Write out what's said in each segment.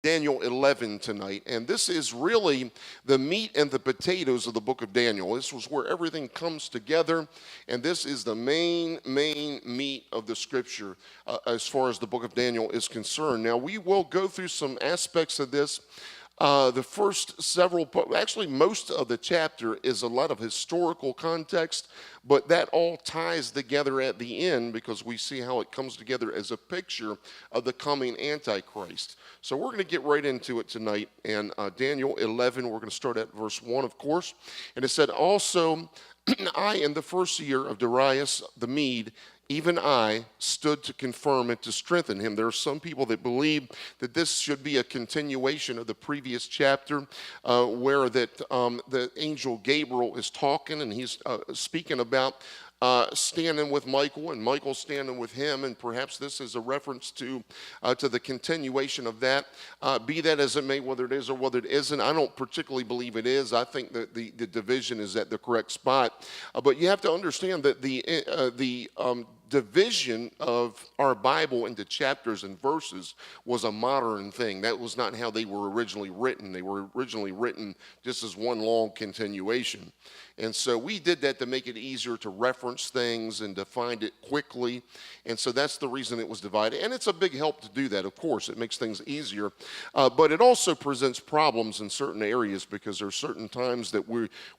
Daniel 11 tonight, and this is really the meat and the potatoes of the book of Daniel. This was where everything comes together, and this is the main meat of the scripture as far as the book of Daniel is concerned. Now, we will go through some aspects of this. The first several, actually most of the chapter is a lot of historical context, but that all ties together at the end because we see how it comes together as a picture of the coming Antichrist. So we're going to get right into it tonight. And Daniel 11, we're going to start at verse 1, of course. And it said, "Also I, in the first year of Darius the Mede, even I stood to confirm and to strengthen him." There are some people that believe that this should be a continuation of the previous chapter where that the angel Gabriel is talking and he's speaking about standing with Michael and Michael standing with him, and perhaps this is a reference to the continuation of that. Be that as it may, whether it is or whether it isn't, I don't particularly believe it is. I think that the division is at the correct spot. But you have to understand that the division of our Bible into chapters and verses was a modern thing. That was not how they were originally written. They were originally written just as one long continuation. And so we did that to make it easier to reference things and to find it quickly. And so that's the reason it was divided. And it's a big help to do that, of course. It makes things easier. But it also presents problems in certain areas because there are certain times that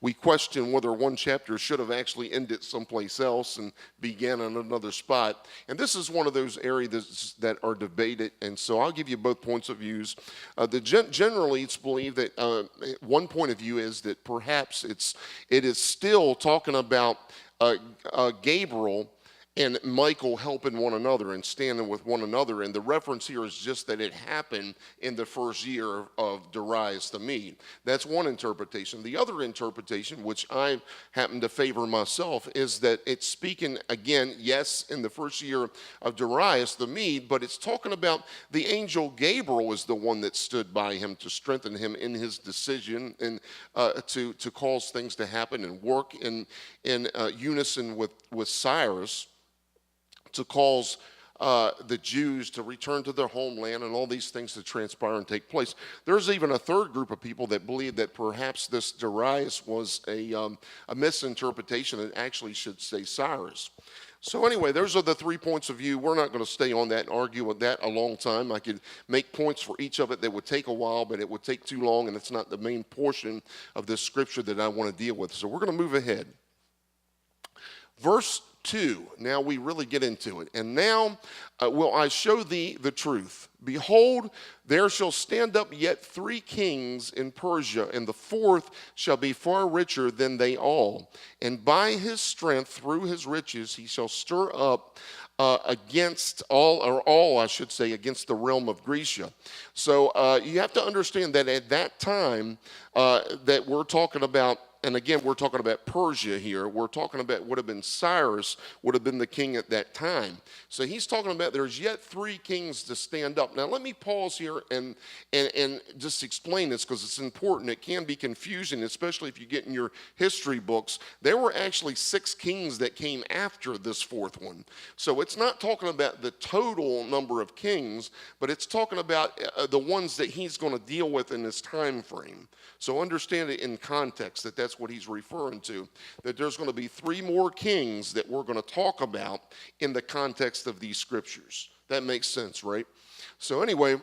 we question whether one chapter should have actually ended someplace else and began on another spot. And this is one of those areas that are debated. And so I'll give you both points of views. Generally, it's believed that one point of view is that perhaps it is still talking about Gabriel and Michael helping one another and standing with one another. And the reference here is just that it happened in the first year of Darius the Mede. That's one interpretation. The other interpretation, which I happen to favor myself, is that it's speaking, again, yes, in the first year of Darius the Mede, but it's talking about the angel Gabriel is the one that stood by him to strengthen him in his decision and to cause things to happen and work in unison with Cyrus, to cause the Jews to return to their homeland and all these things to transpire and take place. There's even a third group of people that believe that perhaps this Darius was a misinterpretation and actually should say Cyrus. So anyway, those are the 3 points of view. We're not going to stay on that and argue with that a long time. I could make points for each of it that would take a while, but it would take too long, and it's not the main portion of this scripture that I want to deal with. So we're going to move ahead. Verse 2, now we really get into it. "And now will I show thee the truth. Behold, there shall stand up yet 3 kings in Persia, and the 4th shall be far richer than they all. And by his strength, through his riches, he shall stir up against against the realm of Grecia." So you have to understand that at that time that we're talking about, and again, we're talking about Persia here. We're talking about would have been Cyrus, would have been the king at that time. So he's talking about there's yet 3 kings to stand up. Now let me pause here and just explain this because it's important. It can be confusing, especially if you get in your history books. There were actually 6 kings that came after this 4th one. So it's not talking about the total number of kings, but it's talking about the ones that he's going to deal with in this time frame. So understand it in context that that's what he's referring to, that there's going to be 3 more kings that we're going to talk about in the context of these scriptures. That makes sense, right? So anyway,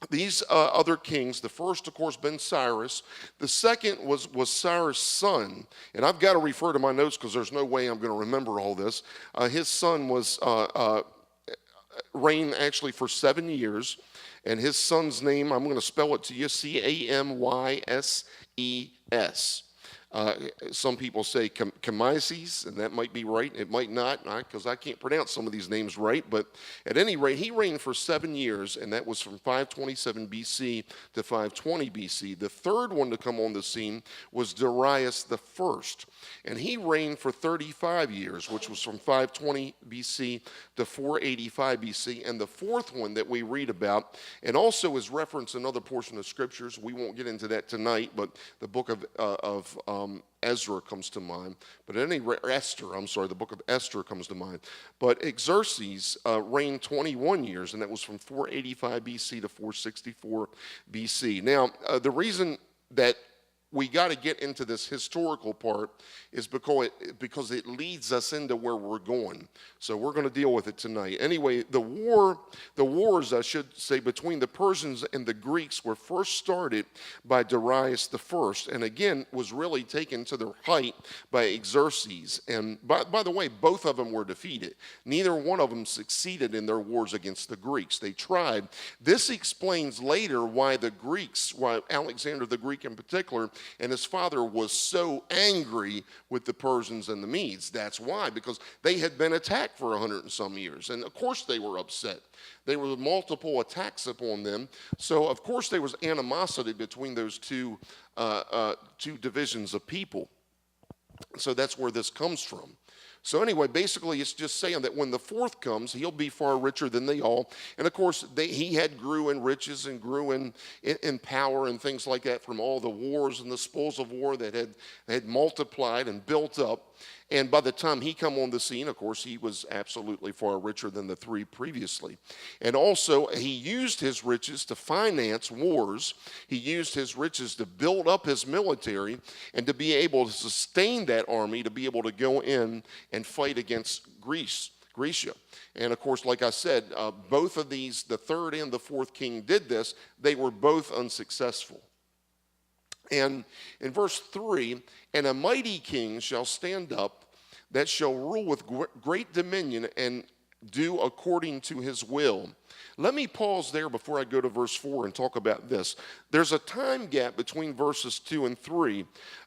these other kings, the first, of course, been Cyrus. The second was Cyrus' son. And I've got to refer to my notes because there's no way I'm going to remember all this. His son was reigned actually for 7 years. And his son's name, I'm going to spell it to you, Camyses. Some people say Camyses, and that might be right. It might not, because I can't pronounce some of these names right. But at any rate, he reigned for 7 years, and that was from 527 BC to 520 BC. The third one to come on the scene was Darius the First, and he reigned for 35 years, which was from 520 BC to 485 BC. And the fourth one that we read about, and also is referenced in other portions of scriptures, we won't get into that tonight, but the book of Ezra comes to mind, but Esther, I'm sorry, the book of Esther comes to mind. But Xerxes reigned 21 years, and that was from 485 BC to 464 BC. Now, the reason that we got to get into this historical part is because it leads us into where we're going. So we're going to deal with it tonight. Anyway, the wars, I should say, between the Persians and the Greeks were first started by Darius I, and again was really taken to their height by Xerxes. And by the way, both of them were defeated. Neither one of them succeeded in their wars against the Greeks. They tried. This explains later why Alexander the Greek in particular and his father was so angry with the Persians and the Medes. That's why, because they had been attacked for 100 and some years. And of course they were upset. There were multiple attacks upon them. So of course there was animosity between those two divisions of people. So that's where this comes from. So anyway, basically it's just saying that when the fourth comes, he'll be far richer than they all. And of course, he had grew in riches and grew in power and things like that from all the wars and the spoils of war that had multiplied and built up. And by the time he come on the scene, of course, he was absolutely far richer than the three previously. And also, he used his riches to finance wars. He used his riches to build up his military and to be able to sustain that army, to be able to go in and fight against Grecia. And of course, like I said, both of these, the third and the fourth king did this. They were both unsuccessful. And in verse 3, and a mighty king shall stand up that shall rule with great dominion and do according to his will. Let me pause there before I go to verse 4 and talk about this. There's a time gap between verses 2 and 3.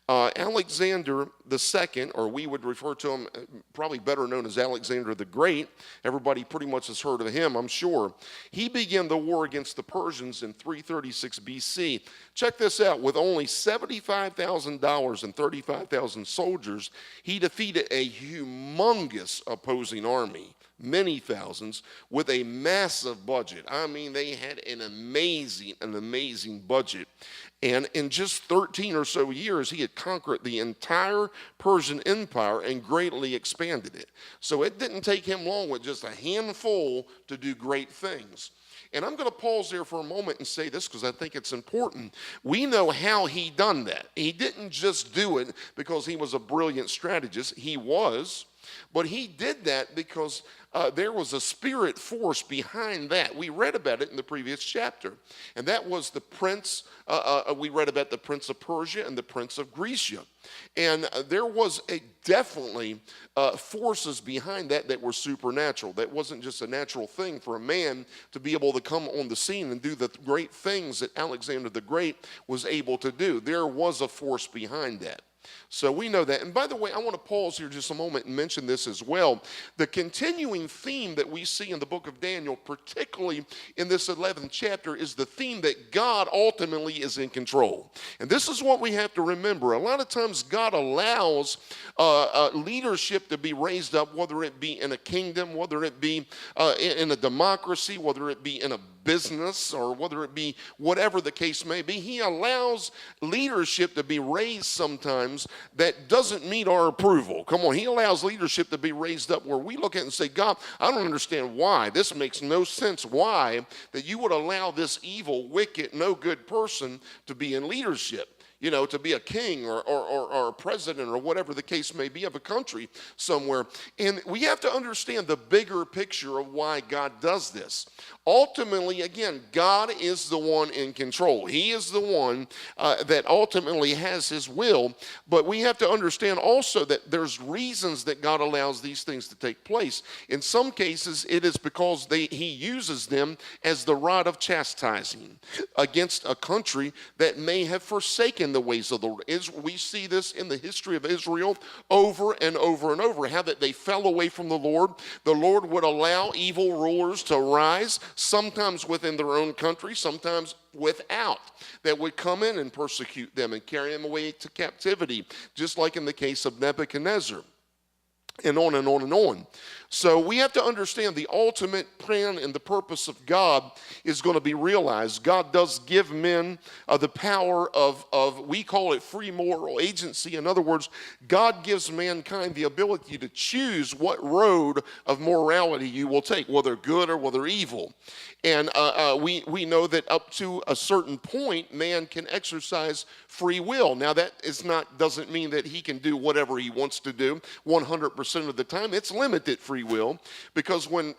Alexander II, or we would refer to him probably better known as Alexander the Great. Everybody pretty much has heard of him, I'm sure. He began the war against the Persians in 336 BC. Check this out. With only $75,000 and 35,000 soldiers, he defeated a humongous opposing army, many thousands, with a massive budget. I mean, they had an amazing budget. And in just 13 or so years, he had conquered the entire Persian Empire and greatly expanded it. So it didn't take him long with just a handful to do great things. And I'm going to pause there for a moment and say this because I think it's important. We know how he done that. He didn't just do it because he was a brilliant strategist. He was. But he did that because there was a spirit force behind that. We read about it in the previous chapter. And that was the prince, we read about the prince of Persia and the prince of Grecia. And there was definitely forces behind that were supernatural. That wasn't just a natural thing for a man to be able to come on the scene and do the great things that Alexander the Great was able to do. There was a force behind that. So we know that. And by the way, I want to pause here just a moment and mention this as well. The continuing theme that we see in the book of Daniel, particularly in this 11th chapter, is the theme that God ultimately is in control. And this is what we have to remember. A lot of times God allows leadership to be raised up, whether it be in a kingdom, whether it be in a democracy, whether it be in a business, or whether it be whatever the case may be. He allows leadership to be raised sometimes that doesn't meet our approval. Come on, he allows leadership to be raised up where we look at it and say, God, I don't understand why. This makes no sense. Why that you would allow this evil, wicked, no good person to be in leadership? You know, to be a king or a president or whatever the case may be of a country somewhere. And we have to understand the bigger picture of why God does this. Ultimately, again, God is the one in control. He is the one that ultimately has his will. But we have to understand also that there's reasons that God allows these things to take place. In some cases, it is because he uses them as the rod of chastising against a country that may have forsaken the ways of the Lord. We see this in the history of Israel over and over and over, how that they fell away from the Lord. The Lord would allow evil rulers to rise, sometimes within their own country, sometimes without, that would come in and persecute them and carry them away to captivity, just like in the case of Nebuchadnezzar. And on and on and on. So we have to understand the ultimate plan and the purpose of God is going to be realized. God does give men the power of, we call it free moral agency. In other words, God gives mankind the ability to choose what road of morality you will take, whether good or whether evil. And we know that up to a certain point, man can exercise free will. Now that doesn't mean that he can do whatever he wants to do 100% of the time. It's limited free will, because when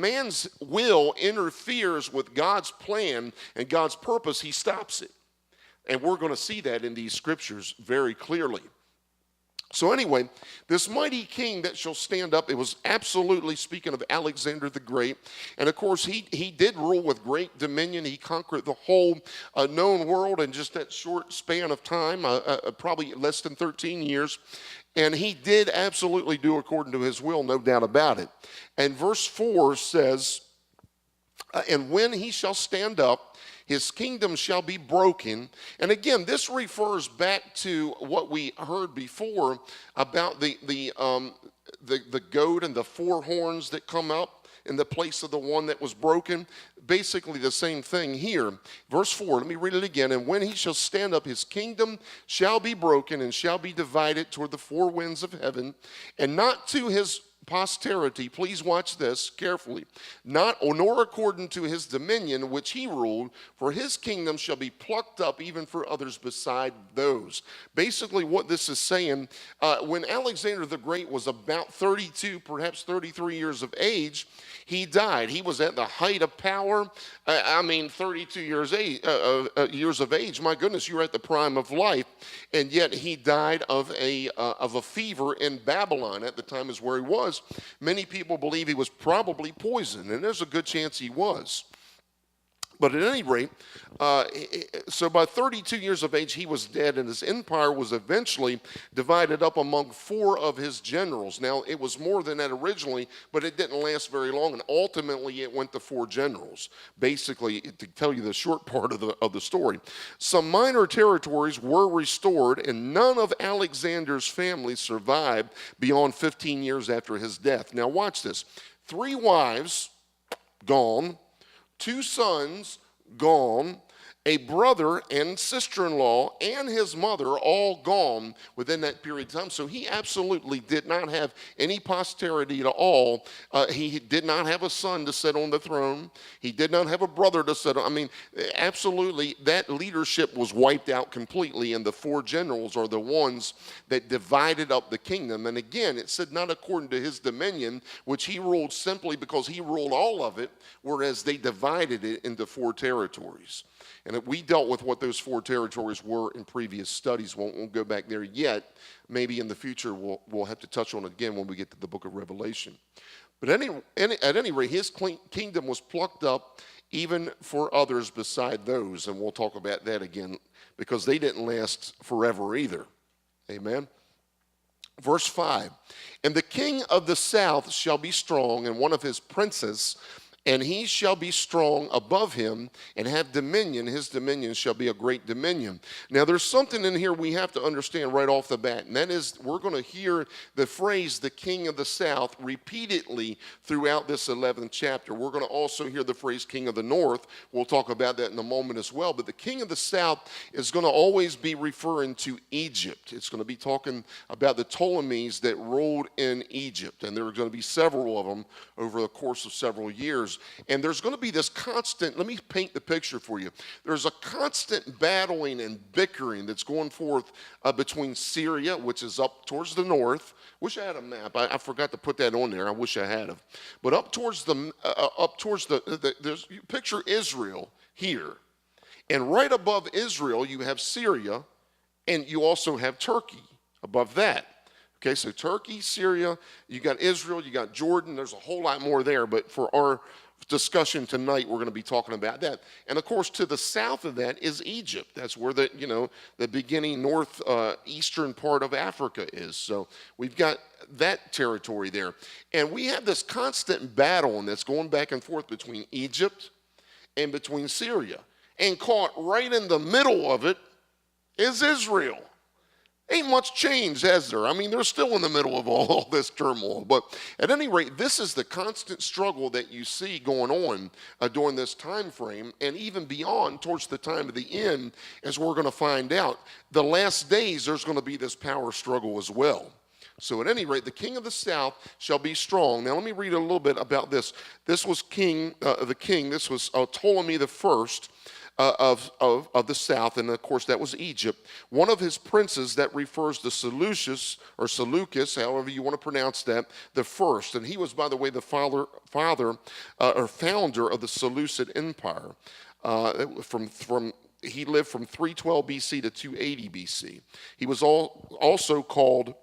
man's will interferes with God's plan and God's purpose, he stops it. And we're going to see that in these scriptures very clearly. So anyway, this mighty king that shall stand up, it was absolutely speaking of Alexander the Great. And of course, he did rule with great dominion. He conquered the whole known world in just that short span of time, probably less than 13 years. And he did absolutely do according to his will, no doubt about it. And verse 4 says, and when he shall stand up, his kingdom shall be broken. And again, this refers back to what we heard before about the goat and the four horns that come up in the place of the one that was broken. Basically the same thing here. Verse 4, let me read it again. And when he shall stand up, his kingdom shall be broken and shall be divided toward the four winds of heaven, and not to his posterity, please watch this carefully, nor according to his dominion which he ruled, for his kingdom shall be plucked up even for others beside those. Basically what this is saying, when Alexander the Great was about 32, perhaps 33 years of age, he died. He was at the height of power. 32 years of age. My goodness, you're at the prime of life. And yet he died of a fever in Babylon at the time is where he was. Many people believe he was probably poisoned, and there's a good chance he was. But at any rate, so by 32 years of age, he was dead, and his empire was eventually divided up among four of his generals. Now, it was more than that originally, but it didn't last very long, and ultimately it went to four generals, basically, to tell you the short part of the story. Some minor territories were restored, and none of Alexander's family survived beyond 15 years after his death. Now, watch this. 3 wives, gone. 2 sons, gone. A brother and sister-in-law and his mother all gone within that period of time. So he absolutely did not have any posterity at all. He did not have a son to sit on the throne. He did not have a brother to sit on. Absolutely, that leadership was wiped out completely, and the 4 generals are the ones that divided up the kingdom. And again, it said not according to his dominion, which he ruled simply because he ruled all of it, whereas they divided it into 4 territories. And we dealt with what those 4 territories were in previous studies. Won't go back there yet. Maybe in the future we'll have to touch on it again when we get to the book of Revelation. But at any rate, his kingdom was plucked up even for others beside those. And we'll talk about that again, because they didn't last forever either. Amen. Verse 5, and the king of the south shall be strong, and one of his princes, and he shall be strong above him and have dominion. His dominion shall be a great dominion. Now, there's something in here we have to understand right off the bat, and that is we're going to hear the phrase, the king of the south, repeatedly throughout this 11th chapter. We're going to also hear the phrase king of the north. We'll talk about that in a moment as well. But the king of the south is going to always be referring to Egypt. It's going to be talking about the Ptolemies that ruled in Egypt, and there are going to be several of them over the course of several years. And there's going to be this constant, let me paint the picture for you. There's a constant battling and bickering that's going forth between Syria, which is up towards the north. Wish I had a map. I forgot to put that on there. I wish I had it. But up towards you picture Israel here. And right above Israel, you have Syria, and you also have Turkey above that. Okay, so Turkey, Syria, you got Israel, you got Jordan. There's a whole lot more there, but for our discussion tonight, we're going to be talking about that. And of course, to the south of that is Egypt. That's where the beginning northeastern part of Africa is. So we've got that territory there. And we have this constant battle that's going back and forth between Egypt and between Syria. And caught right in the middle of it is Israel. Ain't much change, has there? I mean, they're still in the middle of all this turmoil. But at any rate, this is the constant struggle that you see going on during this time frame, and even beyond towards the time of the end, as we're going to find out. The last days, there's going to be this power struggle as well. So at any rate, the king of the south shall be strong. Now let me read a little bit about this. This was this was Ptolemy the first. Of the south, and of course that was Egypt. One of his princes that refers to Seleucus, or Seleucus, however you want to pronounce that, the first. And he was, by the way, the father or founder of the Seleucid Empire. He lived from 312 BC to 280 BC. He was also called,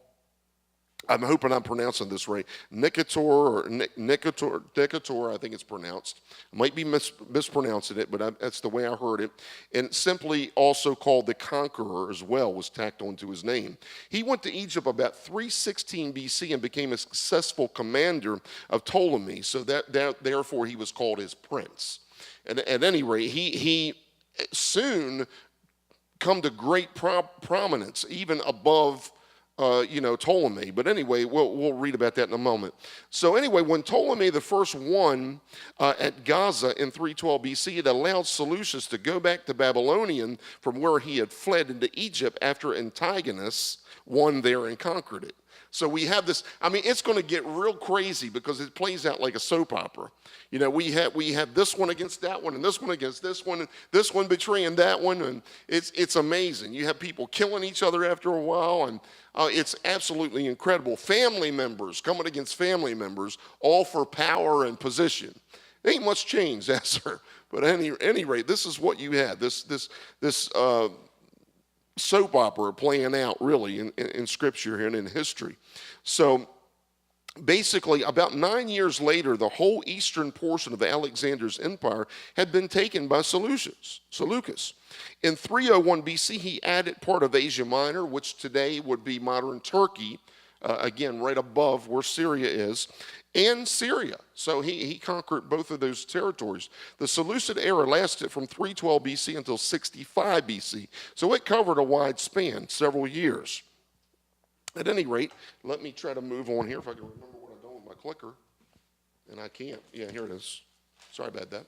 I'm hoping I'm pronouncing this right, Nicator, I think it's pronounced. I might be mispronouncing it, but that's the way I heard it. And simply also called the Conqueror as well was tacked onto his name. He went to Egypt about 316 BC and became a successful commander of Ptolemy, so therefore he was called his prince. And at any rate, he soon come to great prominence, even above Ptolemy. But anyway, we'll read about that in a moment. So anyway, when Ptolemy the first won at Gaza in 312 BC, it allowed Seleucus to go back to Babylonian from where he had fled into Egypt after Antigonus won there and conquered it. So we have this, I mean, it's going to get real crazy because it plays out like a soap opera. We have this one against that one, and this one against this one, and this one betraying that one, and it's amazing. You have people killing each other after a while, and it's absolutely incredible. Family members coming against family members, all for power and position. There ain't much change, that's there. But at any rate, this is what you had. This soap opera playing out really in Scripture and in history. So basically, about 9 years later, the whole eastern portion of Alexander's empire had been taken by Seleucus. In 301 BC, he added part of Asia Minor, which today would be modern Turkey, again, right above where Syria is, and Syria. So he conquered both of those territories. The Seleucid era lasted from 312 BC until 65 BC. So it covered a wide span, several years. At any rate, let me try to move on here if I can remember what I've done with my clicker. And I can't. Yeah, here it is. Sorry about that.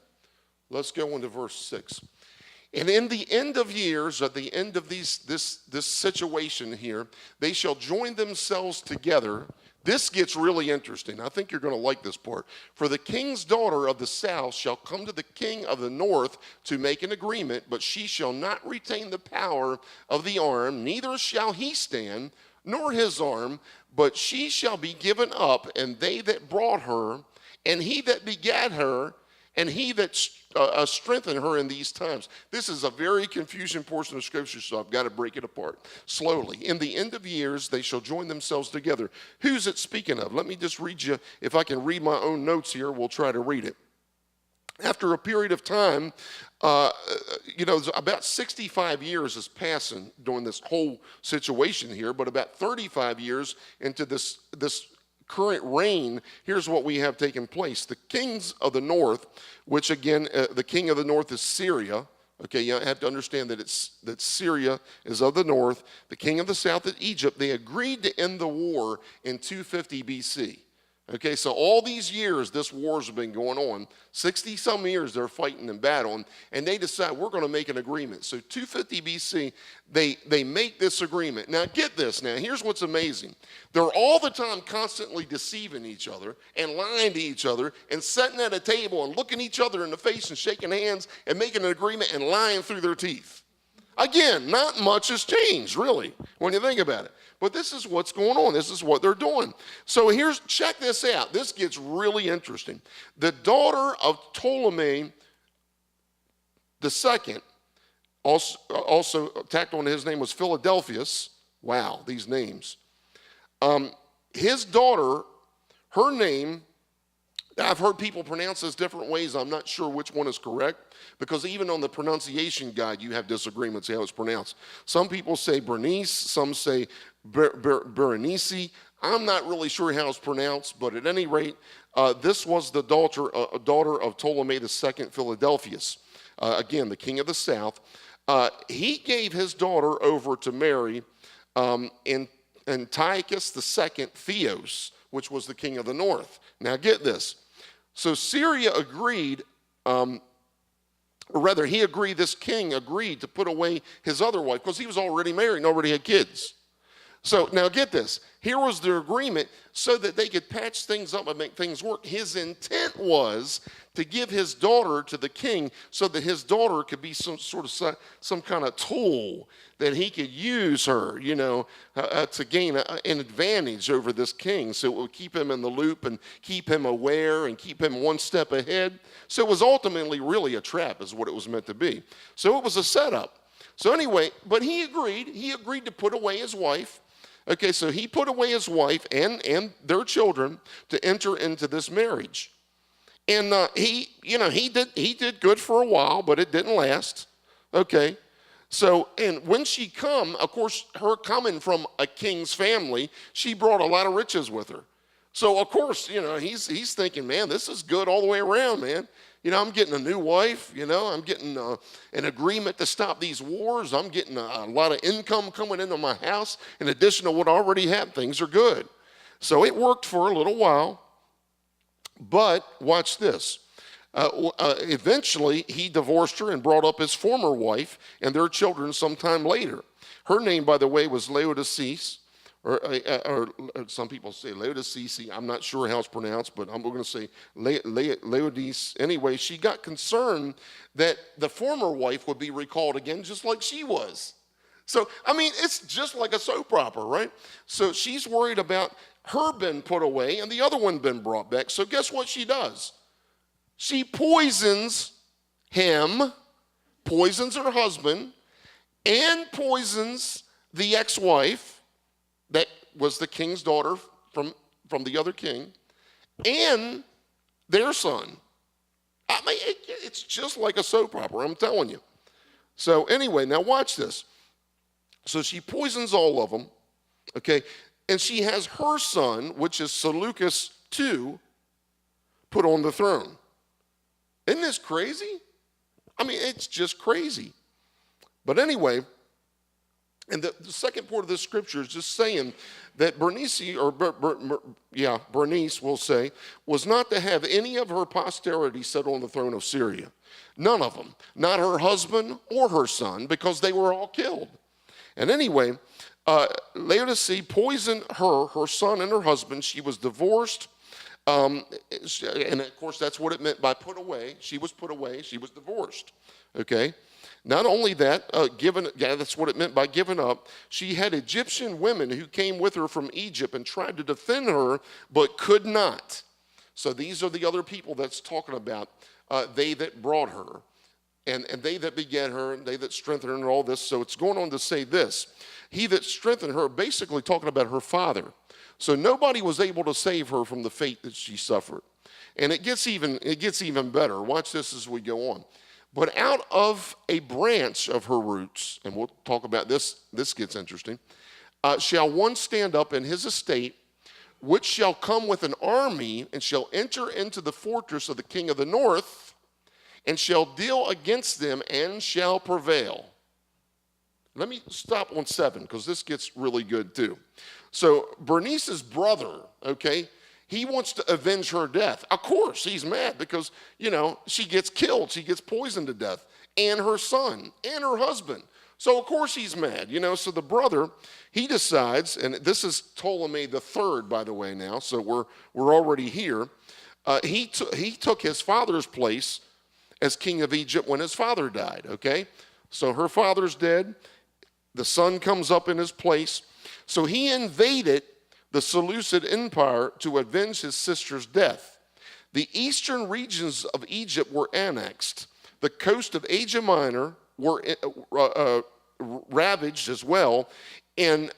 Let's go into verse 6. And in the end of years, at the end of this situation here, they shall join themselves together. This gets really interesting. I think you're going to like this part. For the king's daughter of the south shall come to the king of the north to make an agreement, but she shall not retain the power of the arm, neither shall he stand, nor his arm, but she shall be given up, and they that brought her, and he that begat her, and he that strengthened her in these times. This is a very confusing portion of Scripture, so I've got to break it apart slowly. In the end of years, they shall join themselves together. Who's it speaking of? Let me just read you. If I can read my own notes here, we'll try to read it. After a period of time, about 65 years is passing during this whole situation here, but about 35 years into this current reign, here's what we have taken place. The kings of the north, which again, the king of the north is Syria. Okay, you have to understand that Syria is of the north. The king of the south is Egypt. They agreed to end the war in 250 BC. Okay, so all these years this war's been going on. 60-some years they're fighting and battling, and they decide we're going to make an agreement. So 250 BC, they make this agreement. Now get this. Now here's what's amazing. They're all the time constantly deceiving each other and lying to each other and sitting at a table and looking each other in the face and shaking hands and making an agreement and lying through their teeth. Again, not much has changed, really, when you think about it. But this is what's going on. This is what they're doing. So check this out. This gets really interesting. The daughter of Ptolemy II, also tacked on his name was Philadelphus. Wow, these names. His daughter, her name, I've heard people pronounce this different ways. I'm not sure which one is correct, because even on the pronunciation guide, you have disagreements how it's pronounced. Some people say Bernice, some say Berenice. I'm not really sure how it's pronounced, but at any rate, this was the daughter of Ptolemy II Philadelphus, again, the king of the south. He gave his daughter over to marry and Antiochus II Theos, which was the king of the north. Now get this. So Syria agreed, or rather this king agreed to put away his other wife because he was already married and already had kids. So now get this. Here was their agreement so that they could patch things up and make things work. His intent was to give his daughter to the king so that his daughter could be some kind of tool that he could use her, to gain an advantage over this king. So it would keep him in the loop and keep him aware and keep him one step ahead. So it was ultimately really a trap is what it was meant to be. So it was a setup. So anyway, but he agreed to put away his wife. Okay, so he put away his wife and their children to enter into this marriage. And he did good for a while, but it didn't last. Okay, so, and when she come, of course, her coming from a king's family, she brought a lot of riches with her. So, of course, he's thinking, man, this is good all the way around, man. I'm getting a new wife, I'm getting an agreement to stop these wars. I'm getting a lot of income coming into my house. In addition to what I already have, things are good. So it worked for a little while. But watch this. Eventually, he divorced her and brought up his former wife and their children sometime later. Her name, by the way, was Laodiceas. Or some people say Laodice. I'm not sure how it's pronounced, but we're going to say Laodice. Anyway, she got concerned that the former wife would be recalled again, just like she was. So, it's just like a soap opera, right? So she's worried about her being put away and the other one being brought back. So guess what she does? She poisons him, poisons her husband, and poisons the ex-wife that was the king's daughter from the other king, and their son. It's just like a soap opera, I'm telling you. So anyway, now watch this. So she poisons all of them, okay, and she has her son, which is Seleucus II, put on the throne. Isn't this crazy? It's just crazy. But anyway, and the second part of this scripture is just saying that Bernice, we'll say, was not to have any of her posterity sit on the throne of Syria. None of them. Not her husband or her son, because they were all killed. And anyway, Laodice poisoned her son and her husband. She was divorced. And of course, that's what it meant by put away. She was put away. She was divorced. Okay? Not only that, that's what it meant by giving up. She had Egyptian women who came with her from Egypt and tried to defend her, but could not. So these are the other people that's talking about, they that brought her, and they that begat her, and they that strengthened her, and all this. So it's going on to say this. He that strengthened her, basically talking about her father. So nobody was able to save her from the fate that she suffered. And it gets even better. Watch this as we go on. But out of a branch of her roots, and we'll talk about this gets interesting, shall one stand up in his estate, which shall come with an army, and shall enter into the fortress of the king of the north, and shall deal against them, and shall prevail. Let me stop on 7, because this gets really good too. So Bernice's brother, okay, he wants to avenge her death. Of course, he's mad because, she gets killed. She gets poisoned to death. And her son and her husband. So, of course, he's mad. So the brother, he decides, and this is Ptolemy III, by the way, now. So we're already here. He took his father's place as king of Egypt when his father died, okay? So her father's dead. The son comes up in his place. So he invaded the Seleucid Empire to avenge his sister's death. The eastern regions of Egypt were annexed. The coast of Asia Minor were ravaged as well. And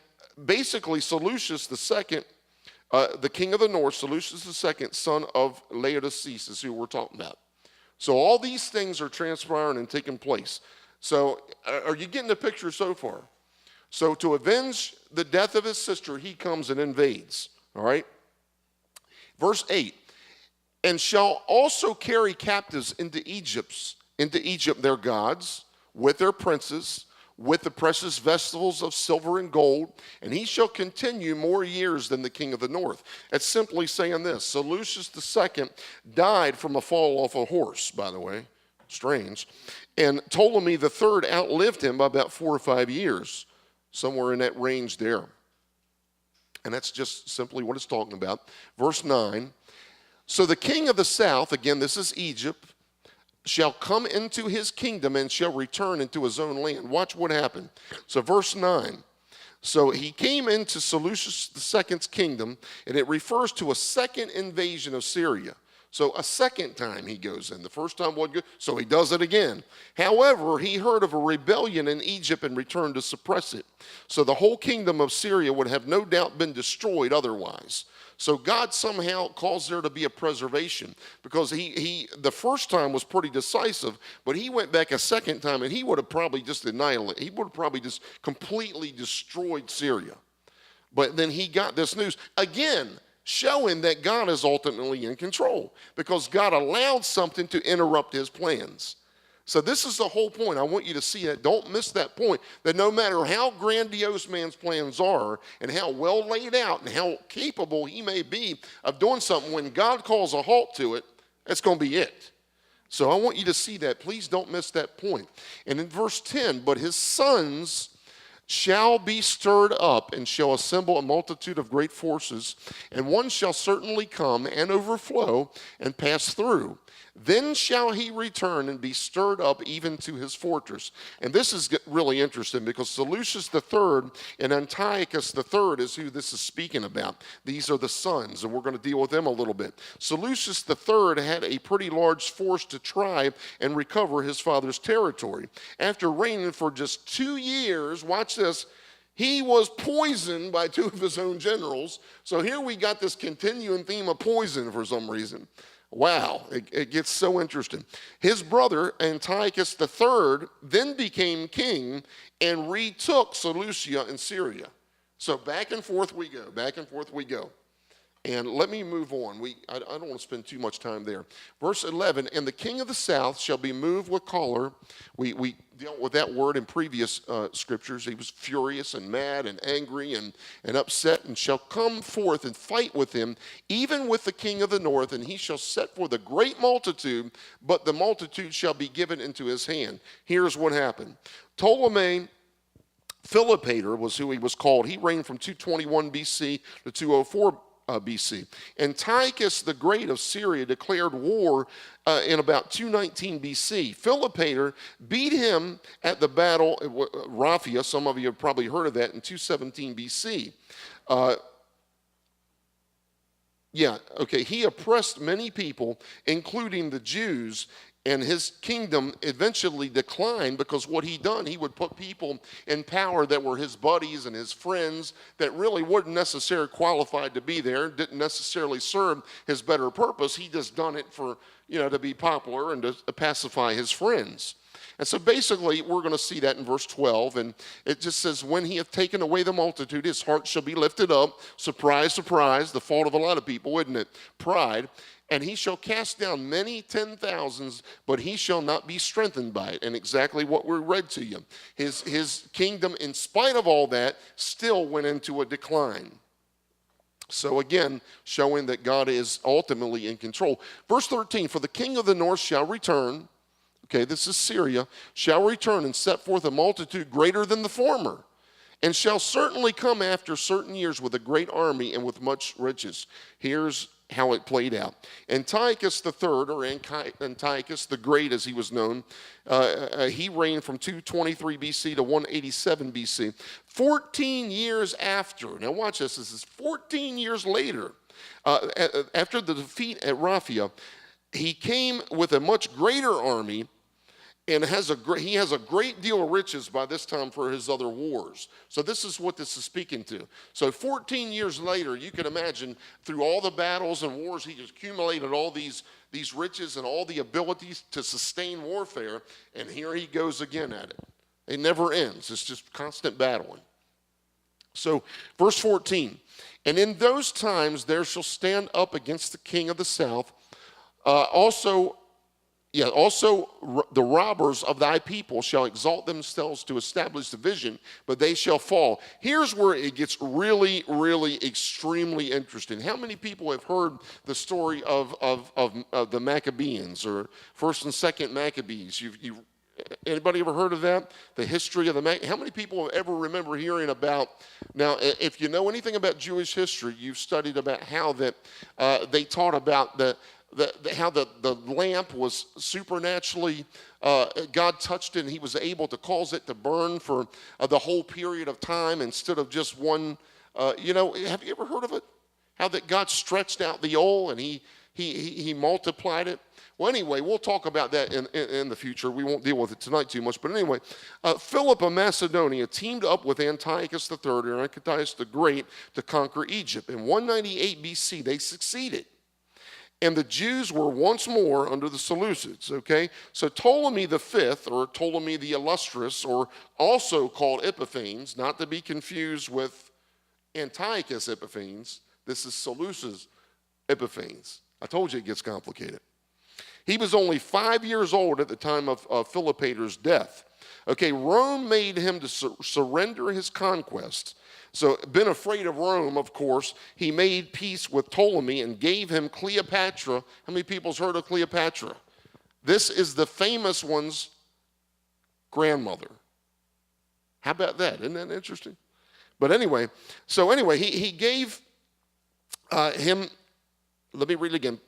basically Seleucus II, the king of the north, Seleucus II, son of Laodiceas, is who we're talking about. So all these things are transpiring and taking place. So are you getting the picture so far? So to avenge the death of his sister, he comes and invades, all right? Verse 8, and shall also carry captives into Egypt their gods, with their princes, with the precious vessels of silver and gold, and he shall continue more years than the king of the north. It's simply saying this. Seleucus II died from a fall off a horse, by the way. Strange. And Ptolemy III outlived him by about 4 or 5 years, somewhere in that range there. And that's just simply what it's talking about. Verse 9. So the king of the south, again, this is Egypt, shall come into his kingdom and shall return into his own land. Watch what happened. So verse 9. So he came into Seleucus II's kingdom, and it refers to a second invasion of Syria. So a second time he goes in. The first time wasn't good, so he does it again. However, he heard of a rebellion in Egypt and returned to suppress it. So the whole kingdom of Syria would have no doubt been destroyed otherwise. So God somehow caused there to be a preservation, because the first time was pretty decisive, but he went back a second time and he would have probably just annihilated. He would have probably just completely destroyed Syria. But then he got this news again, showing that God is ultimately in control, because God allowed something to interrupt his plans. So this is the whole point. I want you to see that. Don't miss that point, that no matter how grandiose man's plans are and how well laid out and how capable he may be of doing something, when God calls a halt to it, that's going to be it. So I want you to see that. Please don't miss that point. And in verse 10, but his sons shall be stirred up and shall assemble a multitude of great forces, and one shall certainly come and overflow and pass through. Then shall he return and be stirred up even to his fortress. And this is really interesting, because Seleucus III and Antiochus III is who this is speaking about. These are the sons, and we're going to deal with them a little bit. Seleucus III had a pretty large force to try and recover his father's territory. After reigning for just 2 years, watch this, he was poisoned by 2 of his own generals. So here we got this continuing theme of poison for some reason. Wow, it gets so interesting. His brother, Antiochus III, then became king and retook Seleucia and Syria. So back and forth we go, back and forth we go. And let me move on. I don't want to spend too much time there. Verse 11, and the king of the south shall be moved with choler. We dealt with that word in previous scriptures. He was furious and mad and angry and upset, and shall come forth and fight with him, even with the king of the north, and he shall set forth a great multitude, but the multitude shall be given into his hand. Here's what happened. Ptolemy Philopator was who he was called. He reigned from 221 BC to 204 BC. Antiochus the Great of Syria declared war in about 219 BC. Philopator beat him at the battle at Raphia. Some of you have probably heard of that, in 217 BC. He oppressed many people, including the Jews, and his kingdom eventually declined, because what he done, he would put people in power that were his buddies and his friends that really weren't necessarily qualified to be there, didn't necessarily serve his better purpose. He just done it for, to be popular and to pacify his friends. And so basically, we're going to see that in verse 12, and it just says, when he hath taken away the multitude, his heart shall be lifted up. Surprise, surprise, the fault of a lot of people, isn't it? Pride. And he shall cast down many 10,000s, but he shall not be strengthened by it. And exactly what we read to you. His kingdom, in spite of all that, still went into a decline. So again, showing that God is ultimately in control. Verse 13, for the king of the north shall return, okay, this is Syria, shall return and set forth a multitude greater than the former, and shall certainly come after certain years with a great army and with much riches. Here's how it played out. Antiochus III, or Antiochus the Great as he was known, he reigned from 223 BC to 187 BC. 14 years after, now watch this is 14 years later, after the defeat at Raphia, he came with a much greater army, and he has a great deal of riches by this time for his other wars. So this is what this is speaking to. So 14 years later, you can imagine, through all the battles and wars, he has accumulated all these riches and all the abilities to sustain warfare, and here he goes again at it. It never ends. It's just constant battling. So verse 14, and in those times there shall stand up against the king of the south also Yeah, also the robbers of thy people shall exalt themselves to establish the vision, but they shall fall. Here's where it gets really, really extremely interesting. How many people have heard the story of the Maccabees, or First and Second Maccabees? Anybody ever heard of that? The history of the Maccabees? How many people ever remember hearing about? Now, if you know anything about Jewish history, you've studied about how that they taught about how the lamp was supernaturally, God touched it and he was able to cause it to burn for the whole period of time instead of just one. Have you ever heard of it? How that God stretched out the oil and he multiplied it? Well, anyway, we'll talk about that in the future. We won't deal with it tonight too much. But anyway, Philip of Macedonia teamed up with Antiochus III and Antiochus the Great to conquer Egypt. In 198 BC, they succeeded. And the Jews were once more under the Seleucids, okay? So Ptolemy the Fifth, or Ptolemy the Illustrious, or also called Epiphanes, not to be confused with Antiochus Epiphanes. This is Seleucus Epiphanes. I told you it gets complicated. He was only 5 years old at the time of Philopator's death. Okay, Rome made him to surrender his conquests. So, been afraid of Rome, of course, he made peace with Ptolemy and gave him Cleopatra. How many people's heard of Cleopatra? This is the famous one's grandmother. How about that? Isn't that interesting? But anyway, he gave him, let me read it again,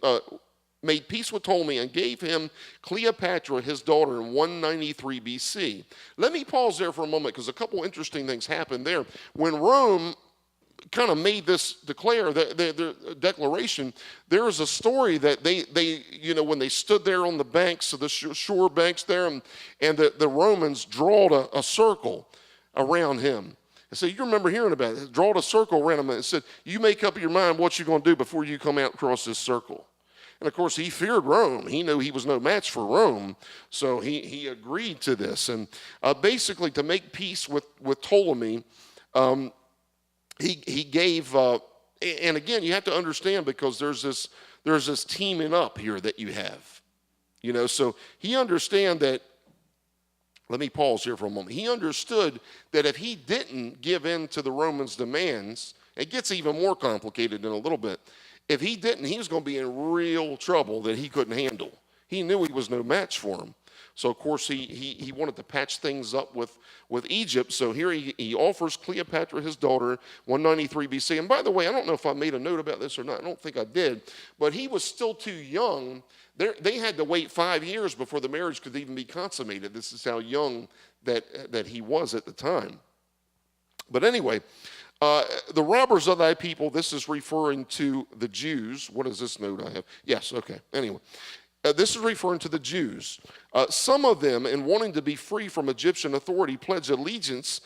made peace with Ptolemy and gave him Cleopatra, his daughter, in 193 BC. Let me pause there for a moment because a couple interesting things happened there. When Rome kind of made this declaration, there was a story that they when they stood there on the banks of the shore banks there, and the Romans drawed a circle around him. And so you remember hearing about it. Drawed a circle around him and said, you make up your mind what you're going to do before you come out across this circle. And of course, he feared Rome. He knew he was no match for Rome, so he agreed to this. And basically, to make peace with Ptolemy, he gave. And again, you have to understand because there's this teaming up here that you have, So he understand that. Let me pause here for a moment. He understood that if he didn't give in to the Romans' demands, it gets even more complicated in a little bit. If he didn't, he was going to be in real trouble that he couldn't handle. He knew he was no match for him. So, of course, he wanted to patch things up with Egypt. So here he offers Cleopatra, his daughter, 193 BC. And by the way, I don't know if I made a note about this or not. I don't think I did. But he was still too young. They had to wait 5 years before the marriage could even be consummated. This is how young that he was at the time. But anyway, the robbers of thy people, this is referring to the Jews. What is this note I have? Yes, okay. Anyway, this is referring to the Jews. Some of them, in wanting to be free from Egyptian authority, pledged allegiance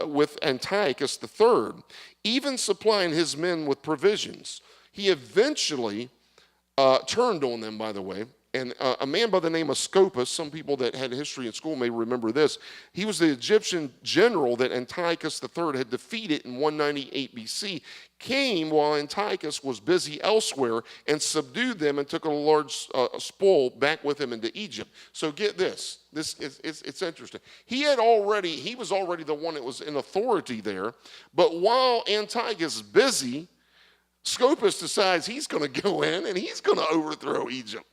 with Antiochus III, even supplying his men with provisions. He eventually turned on them, by the way. And a man by the name of Scopas, some people that had history in school may remember this. He was the Egyptian general that Antiochus III had defeated in 198 BC, came while Antiochus was busy elsewhere and subdued them and took a large spoil back with him into Egypt. So get this. It's interesting. He was already the one that was in authority there, but while Antiochus is busy, Scopas decides he's going to go in and he's going to overthrow Israel.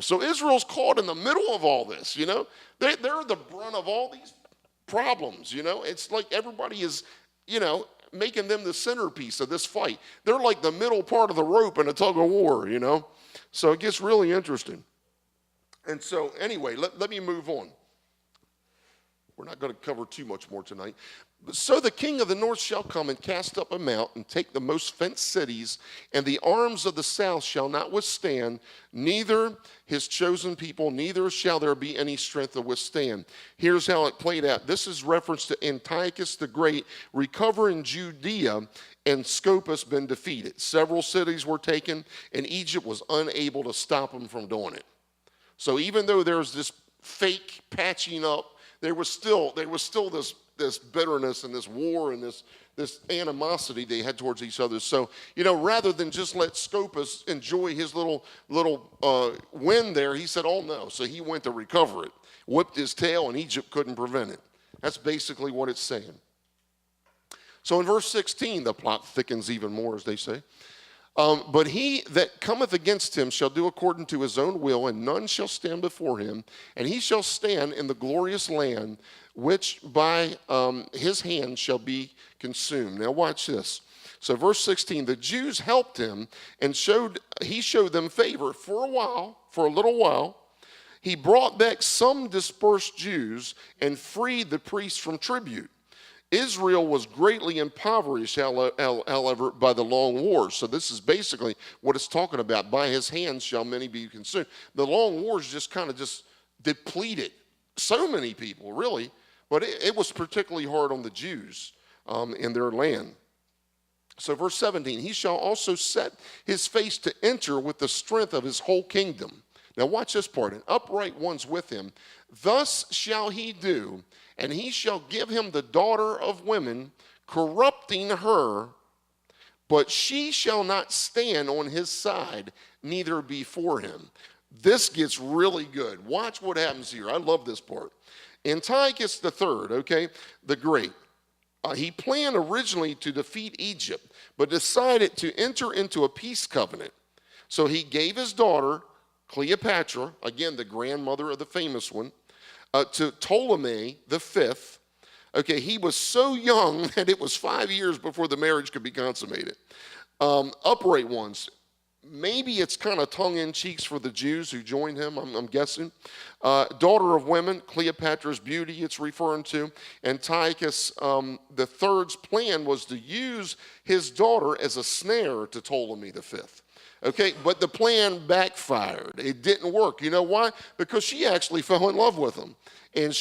So Israel's caught in the middle of all this, They're the brunt of all these problems, It's like everybody is, making them the centerpiece of this fight. They're like the middle part of the rope in a tug of war, So it gets really interesting. And so anyway, let me move on. We're not going to cover too much more tonight. So the king of the north shall come and cast up a mount and take the most fenced cities, and the arms of the south shall not withstand, neither his chosen people, neither shall there be any strength to withstand. Here's how it played out. This is reference to Antiochus the Great recovering Judea and Scopas been defeated. Several cities were taken, and Egypt was unable to stop them from doing it. So even though there's this fake patching up, there was still this this bitterness and this war and this animosity they had towards each other. So, rather than just let Scopas enjoy his little win there, he said, oh no. So he went to recover it, whipped his tail, and Egypt couldn't prevent it. That's basically what it's saying. So in verse 16, the plot thickens even more, as they say. But he that cometh against him shall do according to his own will, and none shall stand before him. And he shall stand in the glorious land, which by his hand shall be consumed. Now watch this. So verse 16, the Jews helped him, and he showed them favor for a little while. He brought back some dispersed Jews and freed the priests from tribute. Israel was greatly impoverished, however, by the long wars. So this is basically what it's talking about. By his hands shall many be consumed. The long wars just kind of depleted so many people, really. But it was particularly hard on the Jews in their land. So verse 17, he shall also set his face to enter with the strength of his whole kingdom. Now watch this part. And upright ones with him. Thus shall he do, and he shall give him the daughter of women, corrupting her, but she shall not stand on his side, neither before him. This gets really good. Watch what happens here. I love this part. Antiochus III, the Great, he planned originally to defeat Egypt, but decided to enter into a peace covenant. So he gave his daughter, Cleopatra, again, the grandmother of the famous one, to Ptolemy V. He was so young that it was 5 years before the marriage could be consummated. Upright ones, maybe it's kind of tongue-in-cheek for the Jews who joined him, I'm guessing. Daughter of women, Cleopatra's beauty it's referring to. Antiochus III's plan was to use his daughter as a snare to Ptolemy V. But the plan backfired. It didn't work. You know why? Because she actually fell in love with him. And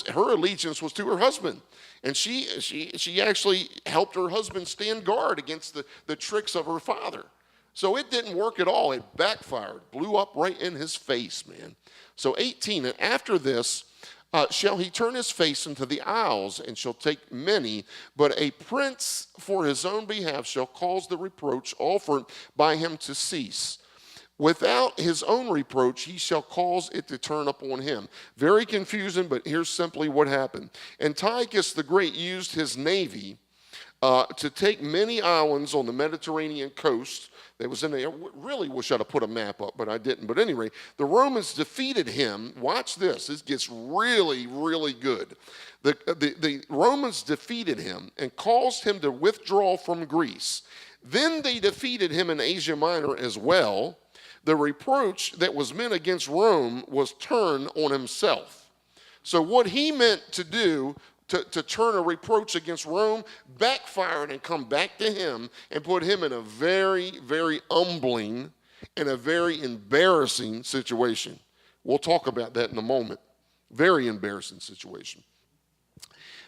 her allegiance was to her husband. And she actually helped her husband stand guard against the tricks of her father. So it didn't work at all. It backfired, blew up right in his face, man. So 18, and after this, shall he turn his face into the isles, and shall take many, but a prince for his own behalf shall cause the reproach offered by him to cease. Without his own reproach, he shall cause it to turn upon him. Very confusing, but here's simply what happened. Antiochus the Great used his navy to take many islands on the Mediterranean coast. That was in there. Really wish I'd have put a map up, but I didn't. But anyway, the Romans defeated him. Watch this. This gets really, really good. The Romans defeated him and caused him to withdraw from Greece. Then they defeated him in Asia Minor as well. The reproach that was meant against Rome was turned on himself. So what he meant to do to turn a reproach against Rome backfired and come back to him and put him in a very, very humbling and a very embarrassing situation. We'll talk about that in a moment. Very embarrassing situation.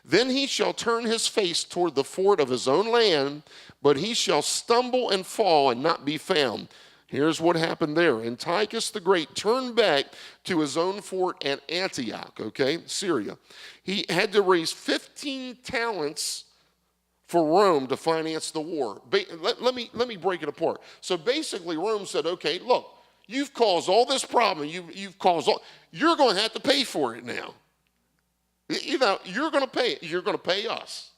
Then he shall turn his face toward the fort of his own land, but he shall stumble and fall and not be found. Here's what happened there. Antiochus the Great turned back to his own fort at Antioch, Syria. He had to raise 15 talents for Rome to finance the war. Let me break it apart. So basically Rome said, okay, look, you've caused all this problem. You're going to have to pay for it now. You're going to pay it. You're going to pay us.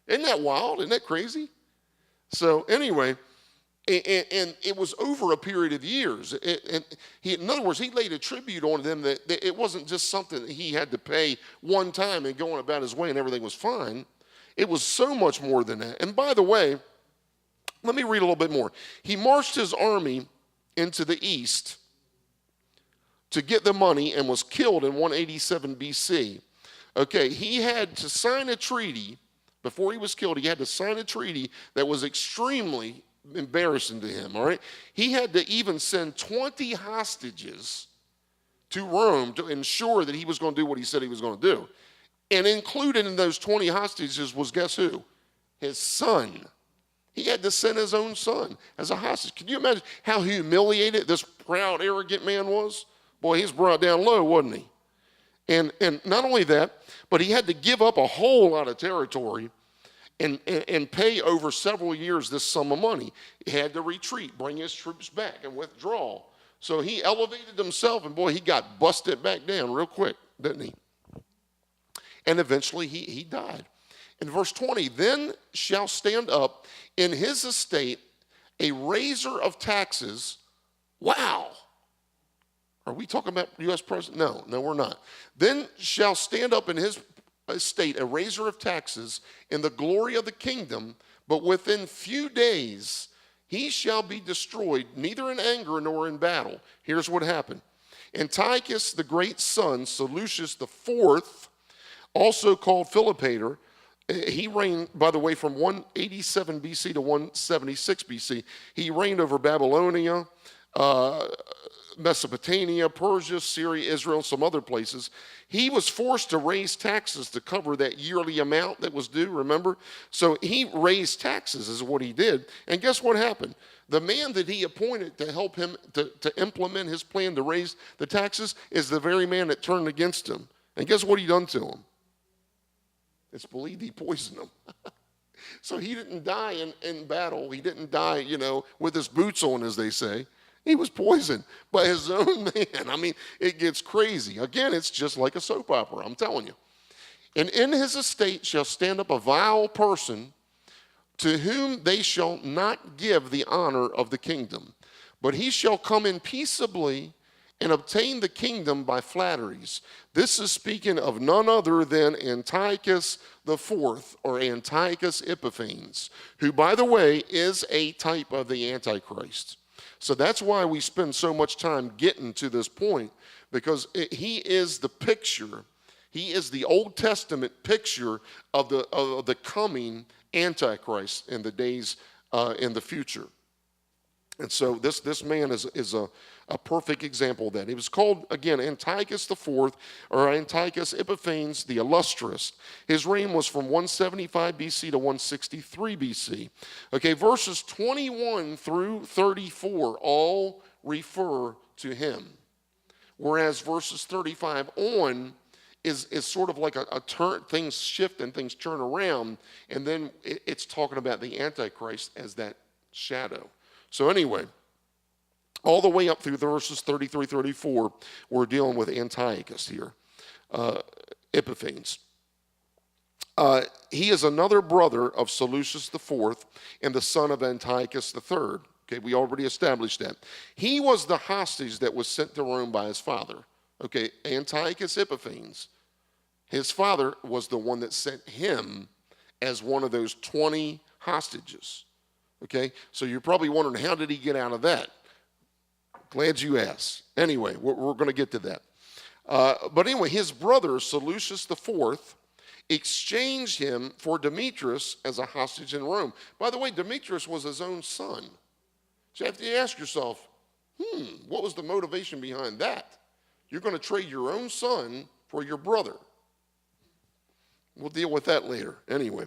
Isn't that wild? Isn't that crazy? So anyway, and it was over a period of years. In other words, he laid a tribute on them that it wasn't just something that he had to pay one time and going about his way and everything was fine. It was so much more than that. And by the way, let me read a little bit more. He marched his army into the east to get the money and was killed in 187 BC. He had to sign a treaty. Before he was killed, he had to sign a treaty that was extremely embarrassing to him, all right? He had to even send 20 hostages to Rome to ensure that he was going to do what he said he was going to do. And included in those 20 hostages was, guess who? His son. He had to send his own son as a hostage. Can you imagine how humiliated this proud, arrogant man was? Boy, he's brought down low, wasn't he? And not only that, but he had to give up a whole lot of territory and pay over several years this sum of money. He had to retreat, bring his troops back, and withdraw. So he elevated himself, and boy, he got busted back down real quick, didn't he? And eventually he died. In verse 20, then shall stand up in his estate a raiser of taxes. Wow. Are we talking about U.S. president? No, we're not. Then shall stand up in his estate a raiser of taxes in the glory of the kingdom, but within few days he shall be destroyed, neither in anger nor in battle. Here's what happened. Antiochus, the great son, Seleucus the fourth, also called Philopator, he reigned, by the way, from 187 BC to 176 BC. He reigned over Babylonia, Mesopotamia, Persia, Syria, Israel, and some other places. He was forced to raise taxes to cover that yearly amount that was due, remember? So he raised taxes is what he did. And guess what happened? The man that he appointed to help him to implement his plan to raise the taxes is the very man that turned against him. And guess what he done to him? It's believed he poisoned him. So he didn't die in battle. He didn't die, with his boots on, as they say. He was poisoned by his own man. I mean, it gets crazy. Again, it's just like a soap opera, I'm telling you. And in his estate shall stand up a vile person to whom they shall not give the honor of the kingdom, but he shall come in peaceably and obtain the kingdom by flatteries. This is speaking of none other than Antiochus the fourth, or Antiochus Epiphanes, who, by the way, is a type of the Antichrist. So that's why we spend so much time getting to this point, because he is the picture, he is the Old Testament picture of the coming Antichrist in the days in the future. And so this man is a perfect example of that. He was called, again, Antiochus the fourth, or Antiochus Epiphanes the Illustrious. His reign was from 175 BC to 163 BC. Okay, verses 21 through 34 all refer to him. Whereas verses 35 on is sort of like a turn, things shift and things turn around, and then it's talking about the Antichrist as that shadow. So anyway, all the way up through verses 33, 34, we're dealing with Antiochus here, Epiphanes. He is another brother of Seleucus the fourth and the son of Antiochus the third. Okay, we already established that. He was the hostage that was sent to Rome by his father. Okay, Antiochus Epiphanes. His father was the one that sent him as one of those 20 hostages. Okay, so you're probably wondering, how did he get out of that? Glad you asked. Anyway, we're going to get to that. But anyway, his brother, Seleucus the fourth, exchanged him for Demetrius as a hostage in Rome. By the way, Demetrius was his own son. So you have to ask yourself, what was the motivation behind that? You're going to trade your own son for your brother. We'll deal with that later. Anyway.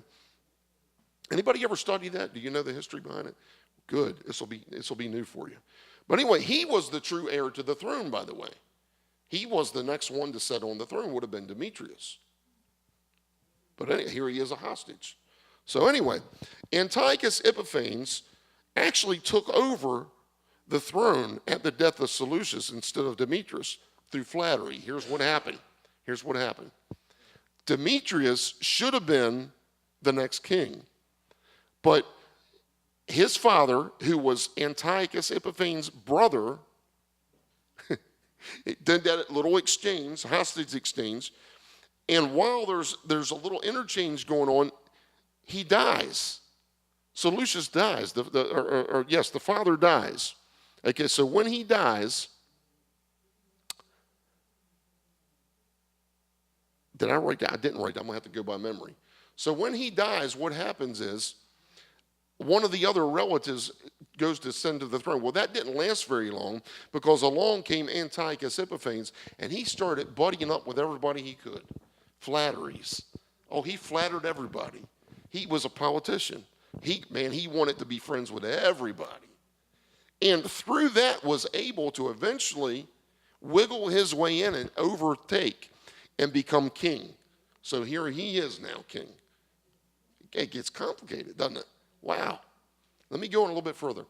Anybody ever study that? Do you know the history behind it? Good. This will be new for you. But anyway, he was the true heir to the throne, by the way. He was the next one to sit on the throne, would have been Demetrius. But anyway, here he is a hostage. So anyway, Antiochus Epiphanes actually took over the throne at the death of Seleucus instead of Demetrius through flattery. Here's what happened. Demetrius should have been the next king. But his father, who was Antiochus Epiphanes' brother, did that little exchange, hostage exchange, and while there's a little interchange going on, he dies. Seleucus dies. The father dies. Okay, so when he dies, did I write that? I didn't write that. I'm going to have to go by memory. So when he dies, what happens is, one of the other relatives goes to ascend to the throne. Well, that didn't last very long, because along came Antiochus Epiphanes, and he started buddying up with everybody he could. Flatteries. Oh, he flattered everybody. He was a politician. He wanted to be friends with everybody. And through that was able to eventually wiggle his way in and overtake and become king. So here he is now king. It gets complicated, doesn't it? Wow. Let me go on a little bit further.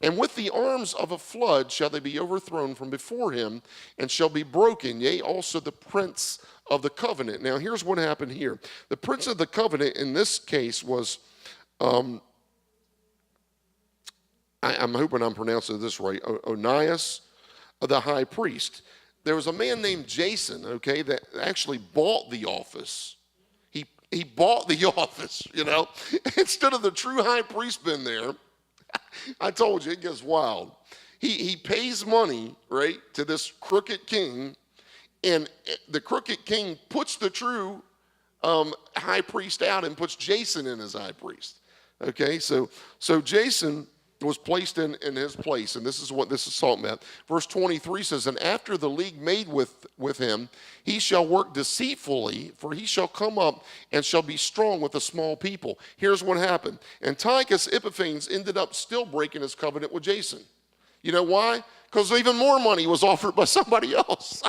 And with the arms of a flood shall they be overthrown from before him, and shall be broken, yea, also the prince of the covenant. Now, here's what happened here. The prince of the covenant in this case was, I'm hoping I'm pronouncing this right, Onias, the high priest. There was a man named Jason, okay, that actually bought the office. He bought the office, you know. Instead of the true high priest being there, I told you, it gets wild. He pays money, right, to this crooked king, and the crooked king puts the true high priest out and puts Jason in as high priest. Okay, so Jason was placed in his place, and this is what this is talking about. Verse 23 says, and after the league made with him, he shall work deceitfully, for he shall come up and shall be strong with a small people. Here's what happened. Antiochus Epiphanes ended up still breaking his covenant with Jason. You know why? Because even more money was offered by somebody else.